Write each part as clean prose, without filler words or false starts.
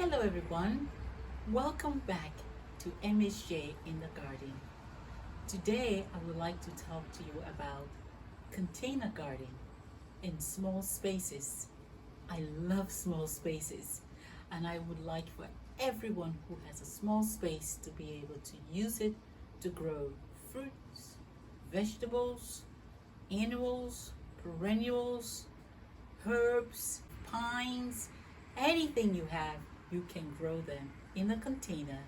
Hello everyone, welcome back to MHJ in the Garden. Today I would like to talk to you about container gardening in small spaces. I love small spaces and I would like for everyone who has a small space to be able to use it to grow fruits, vegetables, annuals, perennials, herbs, pines, anything you have, you can grow them in a container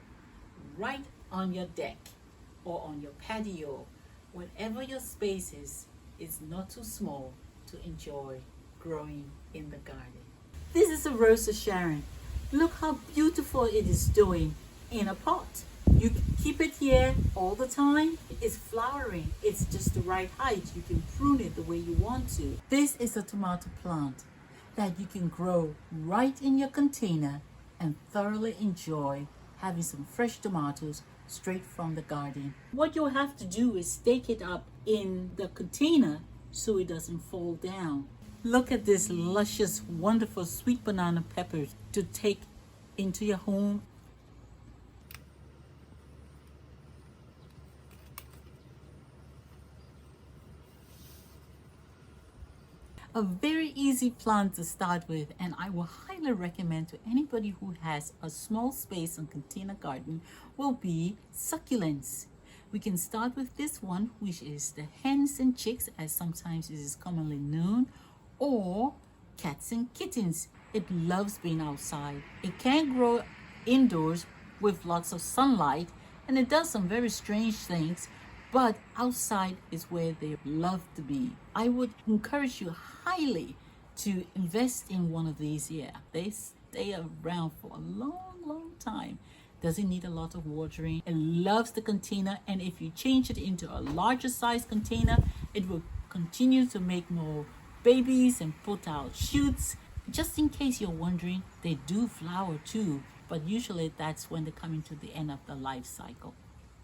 right on your deck or on your patio. Whatever your space is not too small to enjoy growing in the garden. This is a rose of Sharon. Look how beautiful it is doing in a pot. You can keep it here all the time. It's flowering. It's just the right height. You can prune it the way you want to. This is a tomato plant that you can grow right in your container and thoroughly enjoy having some fresh tomatoes straight from the garden. What you'll have to do is stake it up in the container so it doesn't fall down. Look at this luscious, wonderful sweet banana peppers to take into your home. A very easy plant to start with, and I will highly recommend to anybody who has a small space and container garden will be succulents. We can start with this one, which is the hens and chicks, as sometimes it is commonly known, or cats and kittens. It loves being outside. It can grow indoors with lots of sunlight, and it does some very strange things, but outside is where they love to be. I would encourage you highly to invest in one of these here. They stay around for a long time. Doesn't need a lot of watering. It loves the container, and if you change it into a larger size container, it will continue to make more babies and put out shoots. Just in case you're wondering, they do flower too, but usually that's when they're coming to the end of the life cycle.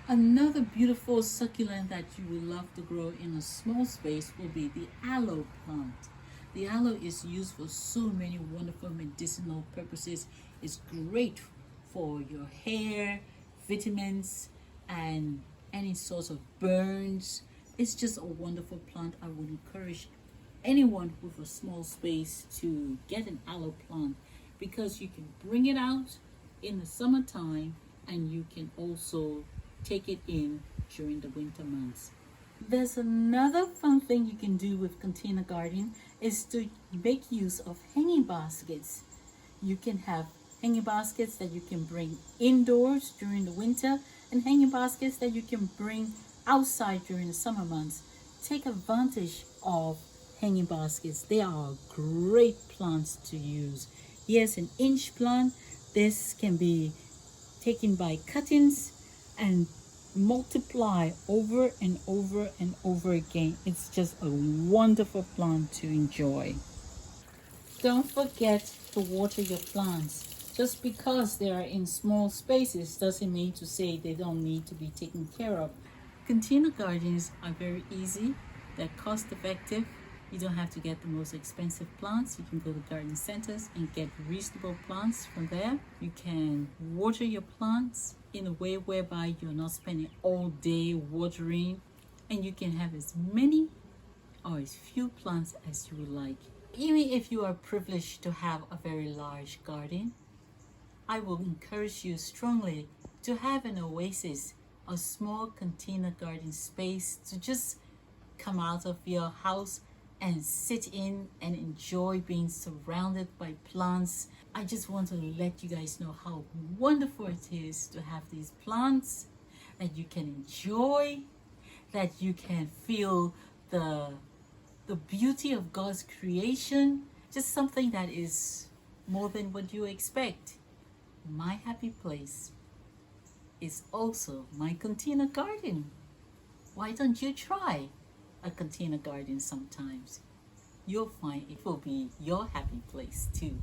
Another beautiful succulent that you would love to grow in a small space will be the aloe plant. The aloe is used for so many wonderful medicinal purposes. It's great for your hair, vitamins, and any sorts of burns. It's just a wonderful plant. I would encourage anyone with a small space to get an aloe plant because you can bring it out in the summertime and you can also take it in during the winter months. There's another fun thing you can do with container gardening is to make use of hanging baskets. You can have hanging baskets that you can bring indoors during the winter and hanging baskets that you can bring outside during the summer months. Take advantage of hanging baskets. They are great plants to use. Here's an inch plant. This can be taken by cuttings and multiply over and over and over again. It's just a wonderful plant to enjoy. Don't forget to water your plants. Just because they are in small spaces doesn't mean to say they don't need to be taken care of. Container gardens are very easy. They're cost effective. You don't have to get the most expensive plants. You can go to garden centers and get reasonable plants from there. You can water your plants in a way whereby you're not spending all day watering, and you can have as many or as few plants as you would like. Even if you are privileged to have a very large garden, I will encourage you strongly to have an oasis, a small container garden space to just come out of your house and sit in and enjoy being surrounded by plants. I just want to let you guys know how wonderful it is to have these plants that you can enjoy, that you can feel the beauty of God's creation, just something that is more than what you expect. My happy place is also my container garden. Why don't you try a container garden sometimes? You'll find it will be your happy place too.